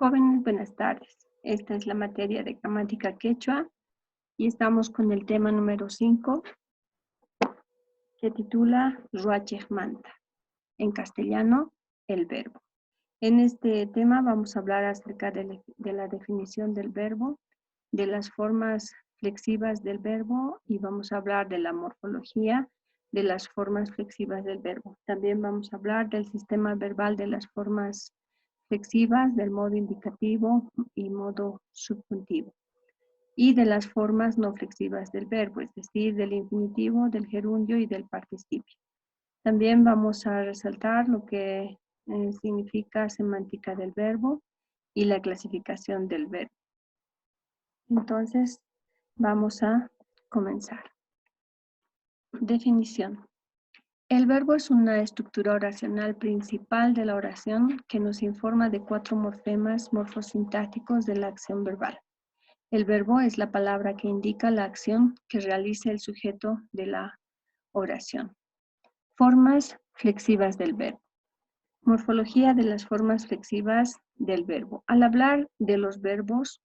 Jóvenes, buenas tardes. Esta es la materia de gramática quechua y estamos con el tema número 5 que titula Ruachejmanta. En castellano, el verbo. En este tema vamos a hablar acerca de la definición del verbo, de las formas flexivas del verbo y vamos a hablar de la morfología de las formas flexivas del verbo. También vamos a hablar del sistema verbal de las formas flexivas, del modo indicativo y modo subjuntivo. Y de las formas no flexivas del verbo, es decir, del infinitivo, del gerundio y del participio. También vamos a resaltar lo que significa semántica del verbo y la clasificación del verbo. Entonces, vamos a comenzar. Definición. El verbo es una estructura oracional principal de la oración que nos informa de 4 morfemas morfosintácticos de la acción verbal. El verbo es la palabra que indica la acción que realiza el sujeto de la oración. Formas flexivas del verbo. Morfología de las formas flexivas del verbo. Al hablar de los verbos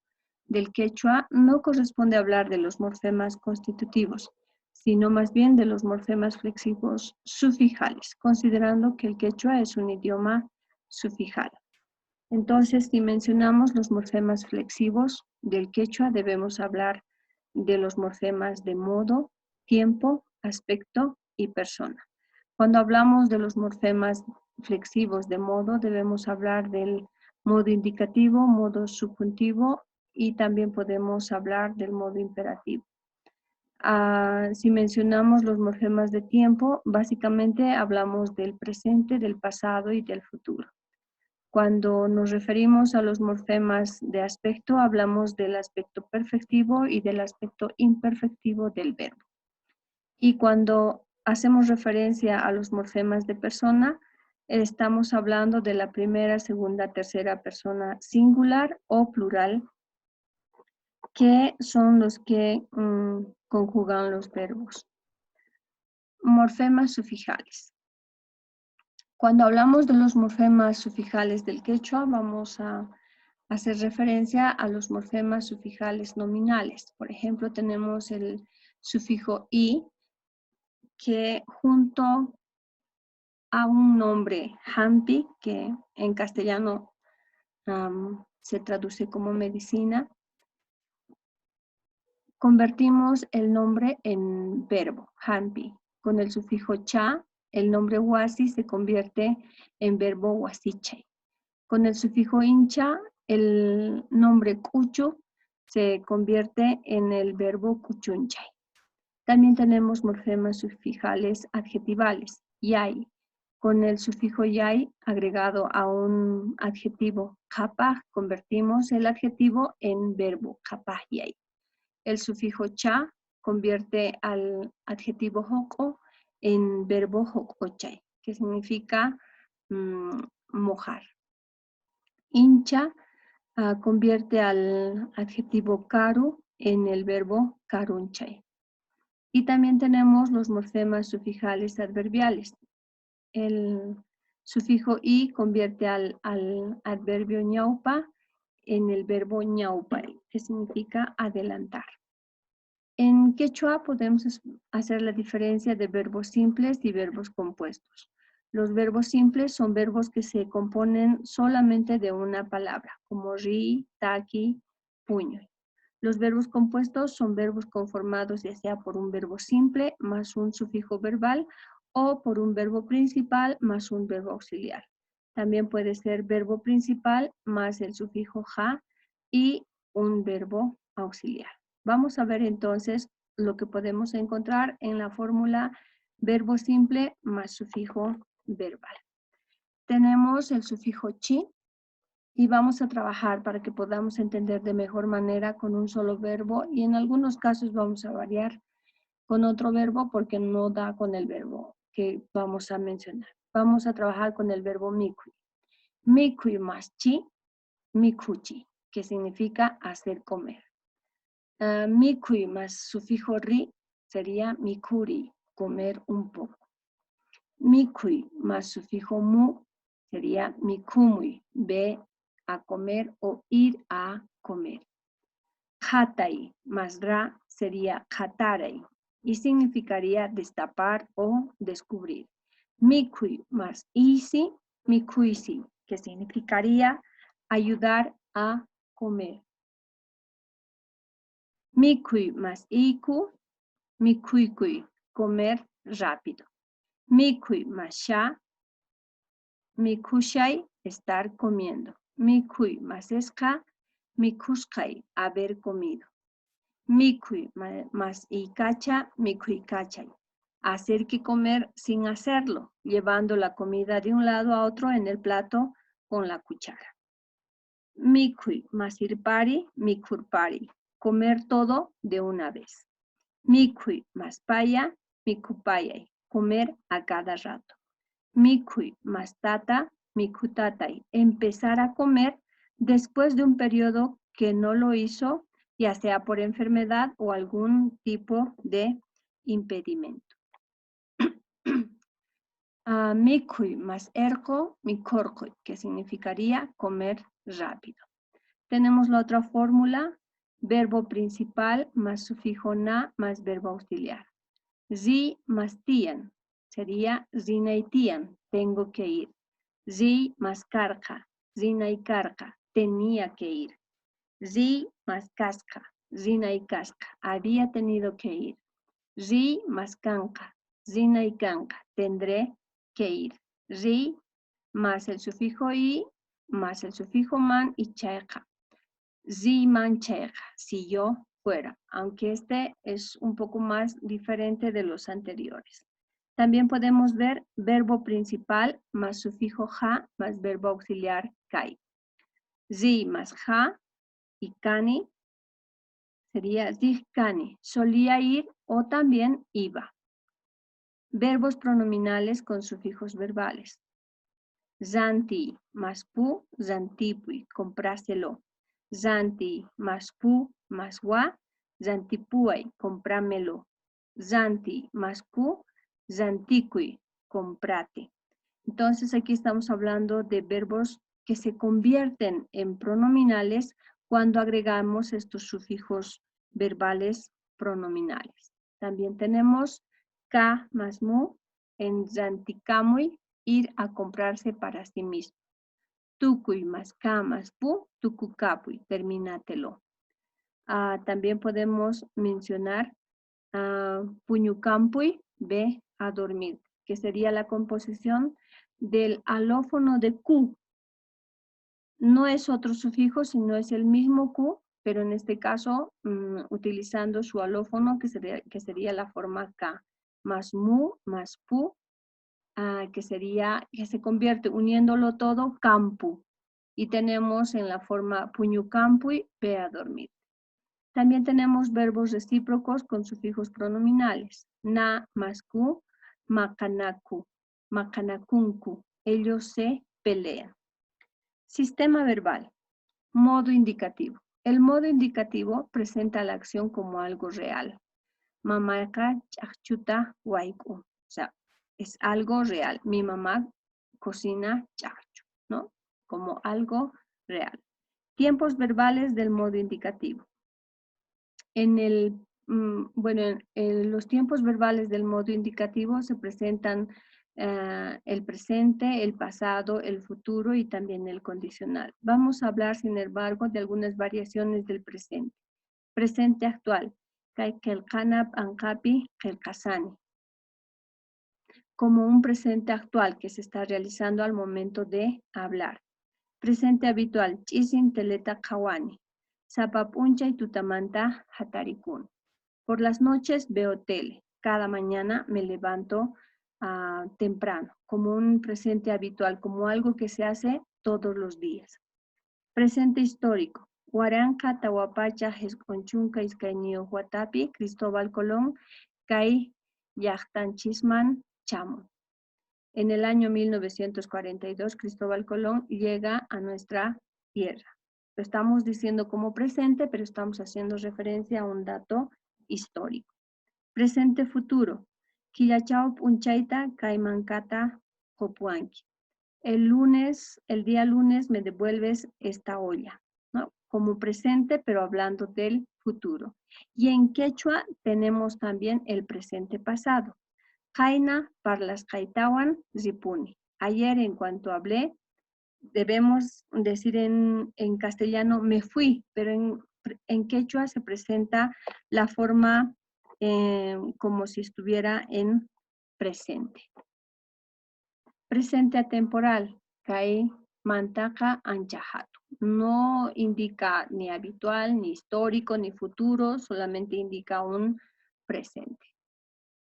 del quechua, no corresponde hablar de los morfemas constitutivos, sino más bien de los morfemas flexivos sufijales, considerando que el quechua es un idioma sufijal. Entonces, si mencionamos los morfemas flexivos del quechua, debemos hablar de los morfemas de modo, tiempo, aspecto y persona. Cuando hablamos de los morfemas flexivos de modo, debemos hablar del modo indicativo, modo subjuntivo y también podemos hablar del modo imperativo. Si mencionamos los morfemas de tiempo, básicamente hablamos del presente, del pasado y del futuro. Cuando nos referimos a los morfemas de aspecto, hablamos del aspecto perfectivo y del aspecto imperfectivo del verbo. Y cuando hacemos referencia a los morfemas de persona, estamos hablando de la primera, segunda, tercera persona singular o plural, que son los que conjugan los verbos. Morfemas sufijales. Cuando hablamos de los morfemas sufijales del quechua, vamos a hacer referencia a los morfemas sufijales nominales. Por ejemplo, tenemos el sufijo i, que junto a un nombre hampi, que en castellano se traduce como medicina, convertimos el nombre en verbo, hampi. Con el sufijo cha, el nombre huasi se convierte en verbo huasiche. Con el sufijo incha, el nombre cucho se convierte en el verbo cuchunchay. También tenemos morfemas sufijales adjetivales, yay. Con el sufijo yay agregado a un adjetivo kapaj, convertimos el adjetivo en verbo kapaj yay. El sufijo cha convierte al adjetivo joko en verbo jokochay, que significa mojar. Hincha convierte al adjetivo karu en el verbo karunchay. Y también tenemos los morfemas sufijales adverbiales. El sufijo i convierte al adverbio ñaupa en el verbo ñaupay, que significa adelantar. En quechua podemos hacer la diferencia de verbos simples y verbos compuestos. Los verbos simples son verbos que se componen solamente de una palabra, como ri, taqui, puño. Los verbos compuestos son verbos conformados ya sea por un verbo simple más un sufijo verbal o por un verbo principal más un verbo auxiliar. También puede ser verbo principal más el sufijo ja y un verbo auxiliar. Vamos a ver entonces lo que podemos encontrar en la fórmula verbo simple más sufijo verbal. Tenemos el sufijo chi y vamos a trabajar para que podamos entender de mejor manera con un solo verbo y en algunos casos vamos a variar con otro verbo porque no da con el verbo que vamos a mencionar. Vamos a trabajar con el verbo mikui. Mikui más chi, mikuchi, que significa hacer comer. Mikui más sufijo ri sería mikuri, comer un poco. Mikui más sufijo mu sería mikumui, ve a comer o ir a comer. Hatai más ra sería hatarai y significaría destapar o descubrir. Mikui más isi, mikuisi, que significaría ayudar a comer. Mikui más iku, mikuikui, comer rápido. Mikui más sha, mikushai, estar comiendo. Mikui más esca, mikushkai, haber comido. Mikui más ikacha, mikuikachai, hacer que comer sin hacerlo, llevando la comida de un lado a otro en el plato con la cuchara. Mikui más irpari, mikurpari, comer todo de una vez. Mikui más paya, mikupayai, comer a cada rato. Mikui más tata, mikutatai, empezar a comer después de un periodo que no lo hizo, ya sea por enfermedad o algún tipo de impedimento. Mikui más erko, mikorkoi, que significaría comer rápido. Tenemos la otra fórmula, verbo principal más sufijo na más verbo auxiliar. Zi más tian, sería zinaitian, tengo que ir. Zi más carca, zinaicarca, tenía que ir. Zi más casca, zinaicasca, había tenido que ir. Zi más canca, zinaicanca, tendré que ir. Zi más el sufijo i, más el sufijo man y cheja. Zi man cheja, si yo fuera, aunque este es un poco más diferente de los anteriores. También podemos ver verbo principal más sufijo ja más verbo auxiliar kai. Zi más ja y kani sería zihkani, solía ir o también iba. Verbos pronominales con sufijos verbales. Zanti más pu, zantipui, compráselo. Zanti más pu más wa, zantipuay, comprámelo. Zanti más ku, zantikui, comprate. Entonces aquí estamos hablando de verbos que se convierten en pronominales cuando agregamos estos sufijos verbales pronominales. También tenemos ka más mu en zantikamui, ir a comprarse para sí mismo. Tukuy más ka más pu, tukukapuy, termínatelo. También podemos mencionar puñukampuy, ve a dormir, que sería la composición del alófono de ku. No es otro sufijo, sino es el mismo ku, pero en este caso utilizando su alófono, que sería la forma ka, más mu, más pu, que se convierte uniéndolo todo, campu. Y tenemos en la forma puñukampuy, ve a dormir. También tenemos verbos recíprocos con sufijos pronominales. Na más ku, makanaku, makanakunku. Ellos se pelean. Sistema verbal. Modo indicativo. El modo indicativo presenta la acción como algo real. Mamaka chachchuta waiku. O sea, es algo real. Mi mamá cocina chachu, ¿no? Como algo real. Tiempos verbales del modo indicativo. Los tiempos verbales del modo indicativo se presentan el presente, el pasado, el futuro y también el condicional. Vamos a hablar, sin embargo, de algunas variaciones del presente. Presente actual. Como un presente actual que se está realizando al momento de hablar. Presente habitual. Chisin teleta kawani. Sapapuncha y tutamanta hatarikun. Por las noches veo tele. Cada mañana me levanto temprano, como un presente habitual, como algo que se hace todos los días. Presente histórico. Huaranca, Tahuapacha, Jesconchunca, Izcainio, Huatapi, Cristóbal Colón, Cay, Yaxtanchisman, Chamo. En el año 1942, Cristóbal Colón llega a nuestra tierra. Lo estamos diciendo como presente, pero estamos haciendo referencia a un dato histórico. Presente futuro. Quillachao punchaita kaimankata hopuanki. el día lunes me devuelves esta olla, ¿no? Como presente, pero hablando del futuro. Y en quechua tenemos también el presente pasado. Jaina parlas kaitawan zipuni. Ayer, en cuanto hablé, debemos decir en castellano me fui, pero en quechua se presenta la forma como si estuviera en presente. Presente atemporal, kai mantaka anchajatu. No indica ni habitual, ni histórico, ni futuro, solamente indica un presente.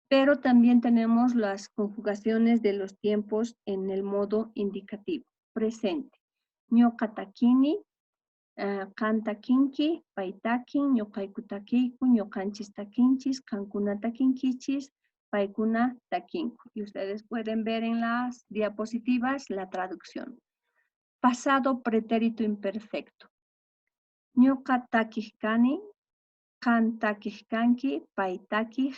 Pero también tenemos las conjugaciones de los tiempos en el modo indicativo. Presente. Ñoqatakini, kantakinki, paitakin, ñoqaykutakiku, ñoqanchistakinchis, kankunatakinkichis, paikuna takinku. Y ustedes pueden ver en las diapositivas la traducción. Pasado pretérito imperfecto. Ñoqatakihkani, kantakihkanki, paitakih,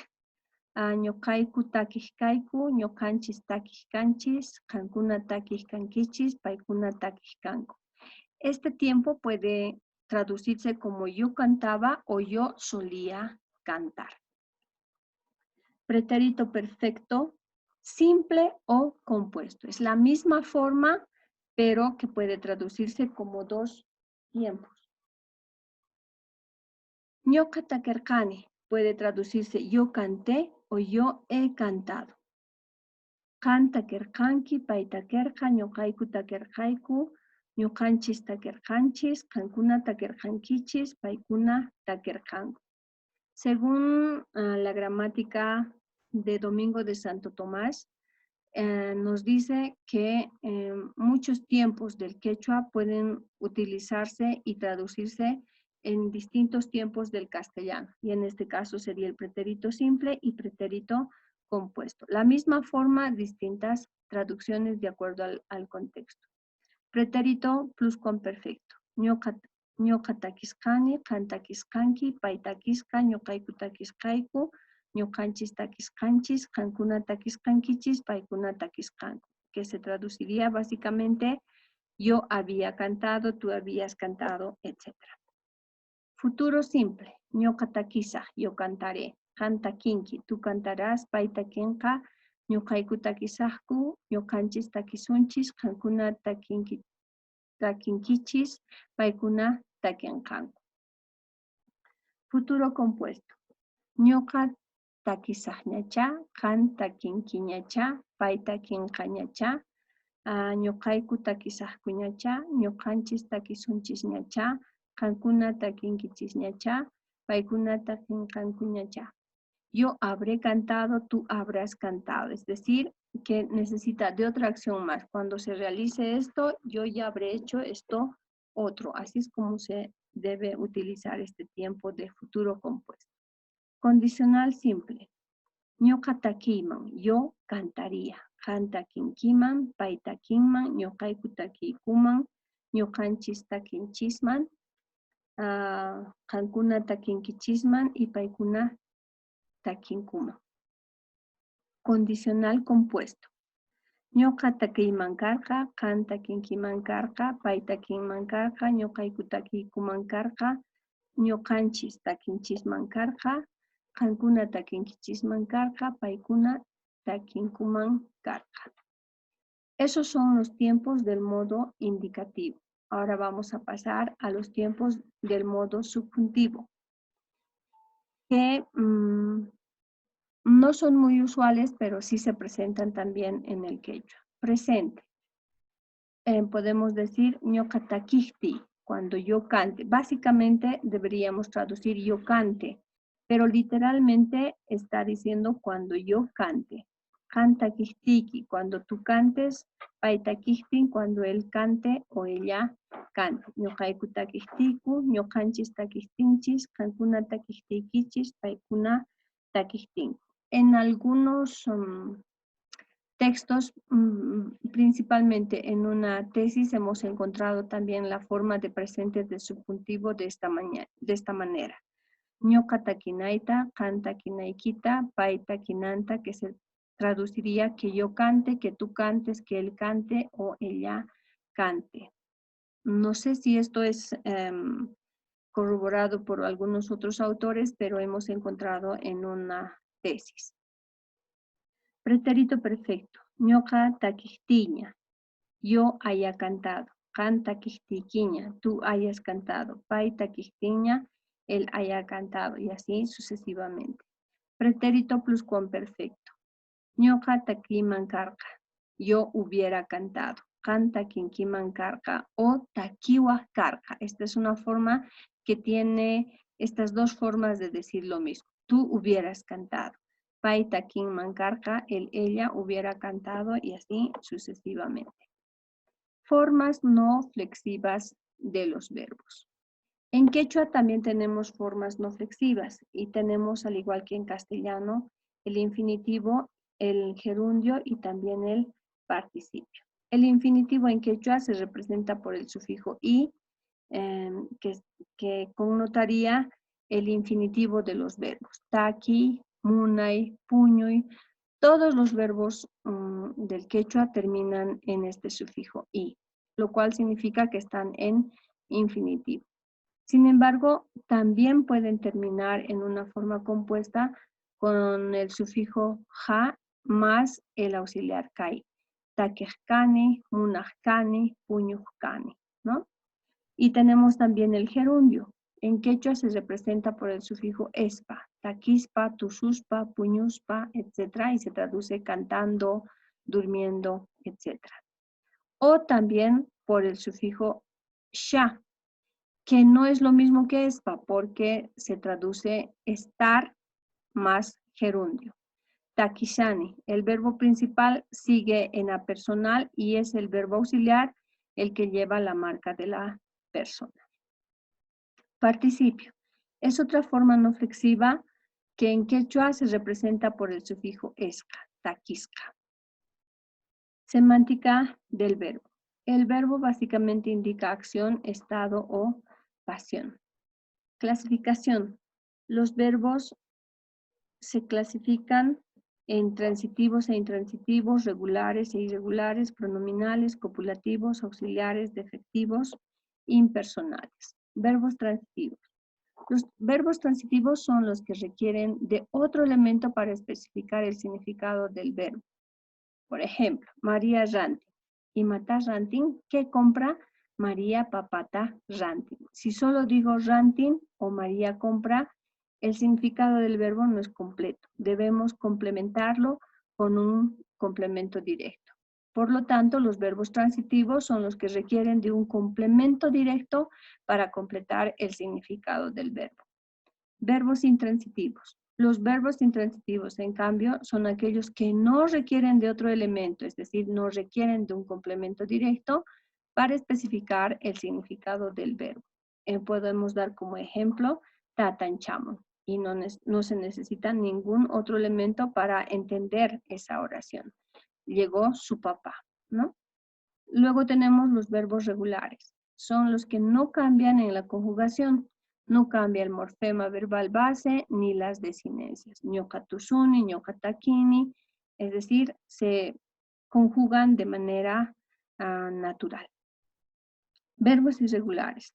ñoqayku takihkayku, ñoqanchis takihkanchis, kankuna takihkankichis, paikuna takihkanku. Este tiempo puede traducirse como yo cantaba o yo solía cantar. Pretérito perfecto, simple o compuesto. Es la misma forma, pero que puede traducirse como dos tiempos. Ñoqa takerkani puede traducirse yo canté o yo he cantado. Kan takerkanki, pay takerka, ñoqayku takerkayku, ñuqanchis takerkanchis, kankuna takerkankichis, paykuna takerkanku. Según la gramática de Domingo de Santo Tomás, nos dice que muchos tiempos del quechua pueden utilizarse y traducirse en distintos tiempos del castellano. Y en este caso sería el pretérito simple y pretérito compuesto. La misma forma, distintas traducciones de acuerdo al contexto. Pretérito pluscuamperfecto. Ñoqatakisqani, kantakisqanki, paytakisqa, ñoqaykutakisqayku, ñoqanchis takisqanchis, kankuna takisqankichis, paykuna takisqanku. Que se traduciría básicamente yo había cantado, tú habías cantado, etc. Futuro simple. Ñoqatakisaq, yo cantaré. Kantakinki, tú cantarás, paytakinqa, ñuqayku takisaqku, ñuqanchis takisunchis, kankuna takinkichis, paykuna takinqanku. Futuro compuesto. Ñuqa takisaqñacha, kan takinkiñacha, pay takinqañacha, ñuqayku takisaqkuñacha, ñuqanchis takisunchisñacha, kankuna takinkichisñacha, paykuna takinqankuñacha. Yo habré cantado, tú habrás cantado. Es decir, que necesita de otra acción más. Cuando se realice esto, yo ya habré hecho esto otro. Así es como se debe utilizar este tiempo de futuro compuesto. Condicional simple. Ñoqa takiman, yo cantaría. Kantakinkiman, paytakinman, ñoqayku takiykuman, ñoqanchis takinchisman, kankuna takinkichisman y paykuna takinkuma. Condicional compuesto. Ñoqa takiyman karqa, kan takinkiman karqa, pay takinman karqa, ñoqayku takiykuman karqa, ñoqanchis takinchisman karqa, kankuna takinkichisman karqa, paykuna takinkuman karqa. Esos son los tiempos del modo indicativo. Ahora vamos a pasar a los tiempos del modo subjuntivo, que no son muy usuales, pero sí se presentan también en el quechua. Presente. Podemos decir ñoqa takihti, cuando yo cante. Básicamente deberíamos traducir yo cante, pero literalmente está diciendo cuando yo cante. Kantakihtiki, cuando tú cantes. Paitakihtin, cuando él cante o ella cante. Ñoqayku takihtiku, ñoqanchis takihtinchis, kankuna takihtikichis, paykuna takihtinku. En algunos textos, principalmente en una tesis, hemos encontrado también la forma de presente del subjuntivo de esta manera. Ñoqa takinaita, kan takinaykita, pay takinanta, que es el traduciría que yo cante, que tú cantes, que él cante o ella cante. No sé si esto es corroborado por algunos otros autores, pero hemos encontrado en una tesis. Pretérito perfecto. Ñoqa taquihtiña. Yo haya cantado. Canta quihtiquiña. Tú hayas cantado. Pai taquihtiña. Él haya cantado. Y así sucesivamente. Pretérito pluscuamperfecto. Ñoqa taquimancarqa. Yo hubiera cantado. Canta quinquimancarqa o taquihuascarqa. Esta es una forma que tiene estas dos formas de decir lo mismo. Tú hubieras cantado. Pai taquimancarqa, él, ella hubiera cantado y así sucesivamente. Formas no flexivas de los verbos. En quechua también tenemos formas no flexivas y tenemos, al igual que en castellano, el infinitivo, el gerundio y también el participio. El infinitivo en quechua se representa por el sufijo i, que connotaría el infinitivo de los verbos. Taqui, munay, puñuy, todos los verbos del quechua terminan en este sufijo i, lo cual significa que están en infinitivo. Sin embargo, también pueden terminar en una forma compuesta con el sufijo ja más el auxiliar kai. Taquejcani, munajcani, puñujcani, ¿no? Y tenemos también el gerundio. En quechua se representa por el sufijo espa, taquispa, tususpa, puñuspa, etc. Y se traduce cantando, durmiendo, etc. O también por el sufijo sha, que no es lo mismo que espa, porque se traduce estar más gerundio. Taquishani, el verbo principal sigue en apersonal y es el verbo auxiliar el que lleva la marca de la persona. Participio. Es otra forma no flexiva que en quechua se representa por el sufijo esca, taquisca. Semántica del verbo. El verbo básicamente indica acción, estado o pasión. Clasificación. Los verbos se clasifican en transitivos e intransitivos, regulares e irregulares, pronominales, copulativos, auxiliares, defectivos, impersonales. Verbos transitivos. Los verbos transitivos son los que requieren de otro elemento para especificar el significado del verbo. Por ejemplo, María ranting. Y mata ranting, ¿qué compra? María papata ranting. Si solo digo ranting o María compra, el significado del verbo no es completo. Debemos complementarlo con un complemento directo. Por lo tanto, los verbos transitivos son los que requieren de un complemento directo para completar el significado del verbo. Verbos intransitivos. Los verbos intransitivos, en cambio, son aquellos que no requieren de otro elemento, es decir, no requieren de un complemento directo para especificar el significado del verbo. Podemos dar como ejemplo tatanchamo y no se necesita ningún otro elemento para entender esa oración. Llegó su papá, ¿no? Luego tenemos los verbos regulares. Son los que no cambian en la conjugación. No cambia el morfema verbal base ni las desinencias. Ñocatusuni, ñocatakini, es decir, se conjugan de manera natural. Verbos irregulares.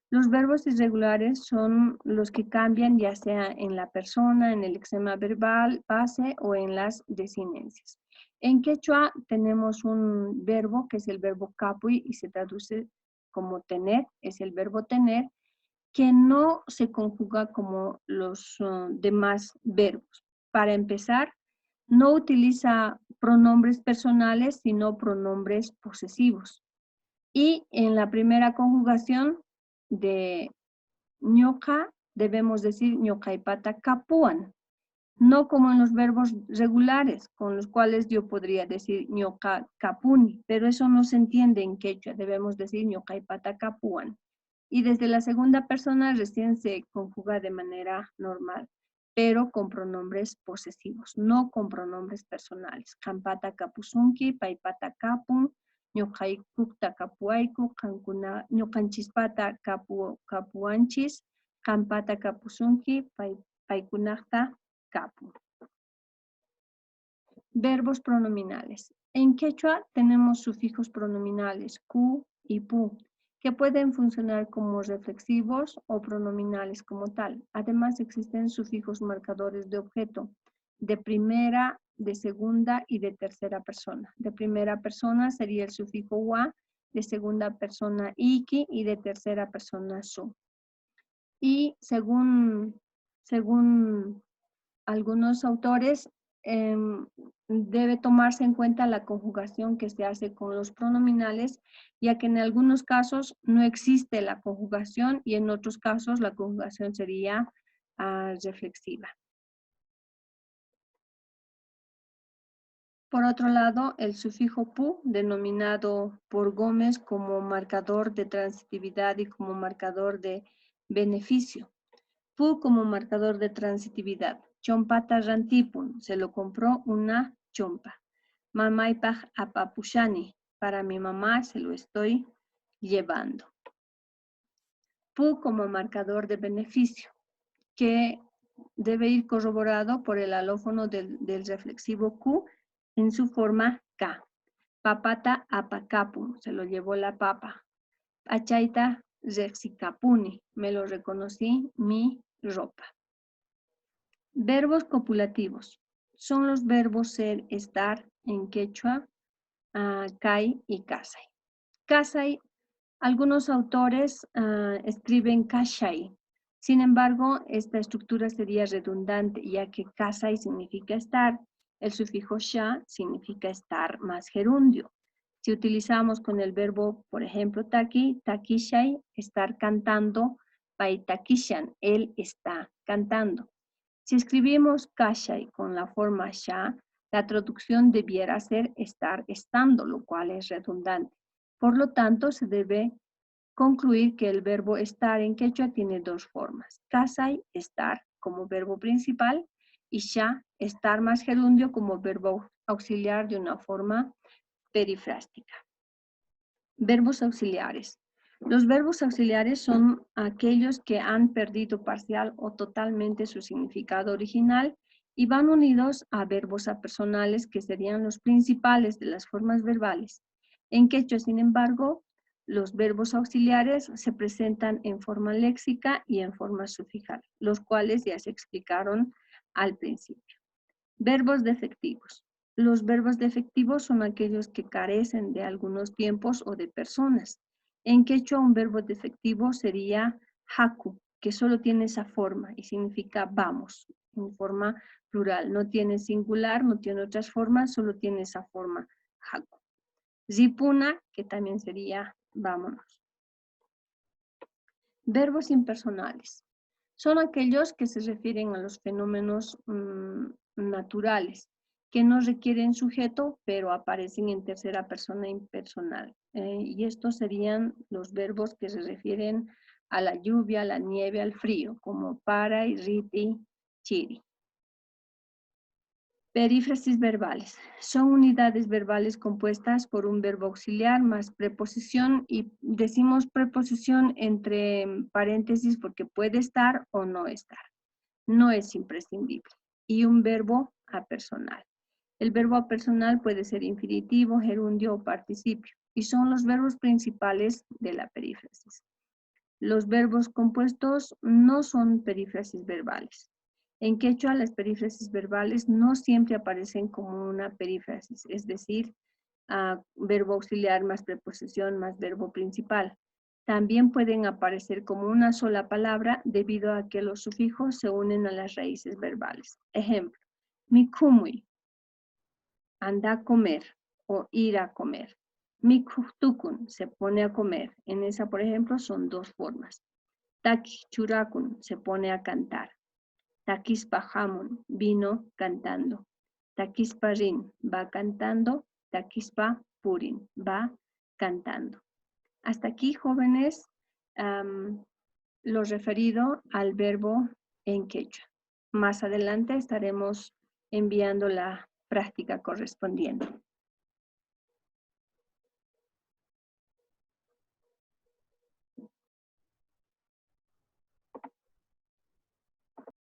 Los verbos irregulares son los que cambian ya sea en la persona, en el lexema verbal base o en las desinencias. En quechua tenemos un verbo que es el verbo capui y se traduce como tener, es el verbo tener, que no se conjuga como los demás verbos. Para empezar, no utiliza pronombres personales, sino pronombres posesivos. Y en la primera conjugación de ñoca, debemos decir ñocaipata capuan, no como en los verbos regulares, con los cuales yo podría decir ñoca capuni, pero eso no se entiende en quechua, debemos decir ñocaipata capuan. Y desde la segunda persona recién se conjuga de manera normal, pero con pronombres posesivos, no con pronombres personales. Campata capusunki, paipata capun, ñoqaykukta kapuayku, ñoqanchispata kapuanchis, campata capusunki, paykunakta kapun. Verbos pronominales. En quechua tenemos sufijos pronominales ku y pu, que pueden funcionar como reflexivos o pronominales como tal. Además, existen sufijos marcadores de objeto, de primera, de segunda y de tercera persona. De primera persona sería el sufijo wa, de segunda persona iki y de tercera persona su. Y según algunos autores, debe tomarse en cuenta la conjugación que se hace con los pronominales, ya que en algunos casos no existe la conjugación y en otros casos la conjugación sería reflexiva. Por otro lado, el sufijo pu, denominado por Gómez como marcador de transitividad y como marcador de beneficio. Pu como marcador de transitividad. Chompata rantipun, se lo compró una chompa. Mamaipaj apapushani, para mi mamá se lo estoy llevando. Pu como marcador de beneficio, que debe ir corroborado por el alófono del reflexivo Q en su forma K. Papata apacapun, se lo llevó la papa. Achaita rexicapuni, me lo reconocí mi ropa. Verbos copulativos. Son los verbos ser, estar en quechua, kai y kasai. Kasai, algunos autores escriben kashai. Sin embargo, esta estructura sería redundante, ya que kasai significa estar. El sufijo sha significa estar más gerundio. Si utilizamos con el verbo, por ejemplo, taki, takishai, estar cantando, paitakishan, él está cantando. Si escribimos kashai con la forma sha, la traducción debiera ser estar estando, lo cual es redundante. Por lo tanto, se debe concluir que el verbo estar en quechua tiene dos formas. Kasai, estar como verbo principal, y sha, estar más gerundio como verbo auxiliar de una forma perifrástica. Verbos auxiliares. Los verbos auxiliares son aquellos que han perdido parcial o totalmente su significado original y van unidos a verbos apersonales que serían los principales de las formas verbales. En quechua, sin embargo, los verbos auxiliares se presentan en forma léxica y en forma sufijal, los cuales ya se explicaron al principio. Verbos defectivos. Los verbos defectivos son aquellos que carecen de algunos tiempos o de personas. En quechua, un verbo defectivo sería haku, que solo tiene esa forma y significa vamos, en forma plural. No tiene singular, no tiene otras formas, solo tiene esa forma, haku. Zipuna, que también sería vámonos. Verbos impersonales. Son aquellos que se refieren a los fenómenos naturales, que no requieren sujeto, pero aparecen en tercera persona impersonal. Y estos serían los verbos que se refieren a la lluvia, a la nieve, al frío, como para, riti, chiri. Perífrasis verbales. Son unidades verbales compuestas por un verbo auxiliar más preposición, y decimos preposición entre paréntesis porque puede estar o no estar. No es imprescindible. Y un verbo apersonal. El verbo apersonal puede ser infinitivo, gerundio o participio, y son los verbos principales de la perífrasis. Los verbos compuestos no son perífrasis verbales. En quechua, las perífrasis verbales no siempre aparecen como una perífrasis, es decir, verbo auxiliar más preposición más verbo principal. También pueden aparecer como una sola palabra debido a que los sufijos se unen a las raíces verbales. Ejemplo, mikumui, anda a comer o ir a comer. Mikuktukun, se pone a comer. En esa, por ejemplo, son dos formas. Taki churakun, se pone a cantar. Takispa hamun, vino cantando. Takispa rin, va cantando. Takispa purin, va cantando. Hasta aquí, jóvenes, lo referido al verbo en quechua. Más adelante estaremos enviando la práctica correspondiente.